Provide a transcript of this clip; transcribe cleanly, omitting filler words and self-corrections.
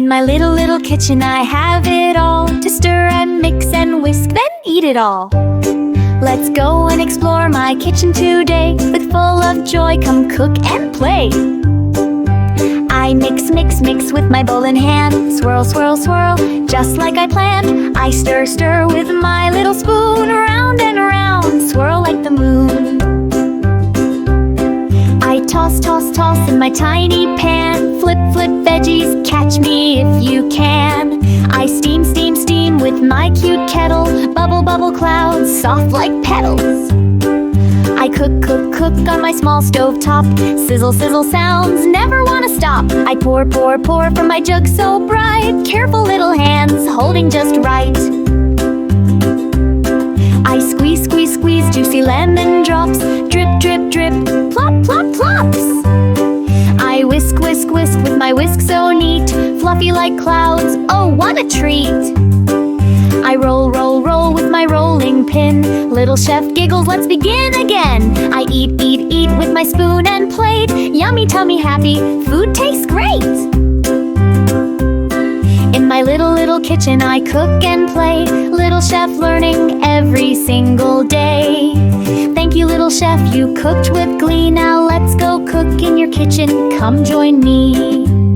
In my little kitchen I have it all, to stir and mix and whisk, then eat it all. Let's go and explore my kitchen today. With full of joy, come cook and play. I mix with my bowl in hand. Swirl, swirl, swirl, just like I planned. I stir with my little spoon. Round and round, swirl like the moon. I toss in my tiny pan. Flip veggies, catch me if you can. I steam with my cute kettle. Bubble clouds, soft like petals. I cook on my small stove top. Sizzle sounds, never wanna stop. I pour from my jug so bright. Careful little hands, holding just right. I squeeze juicy lemon drops. Drip, plop, plops. I whisk with my whisk so neat. Fluffy like clouds, oh what a treat. I roll with my rolling pin. Little chef giggles, let's begin again. I eat with my spoon and plate. Yummy tummy happy, food tastes great. In my little kitchen I cook and play. Little chef learning every single day. Thank you little chef, you cooked with glee. Now let's go cook in your kitchen, come join me.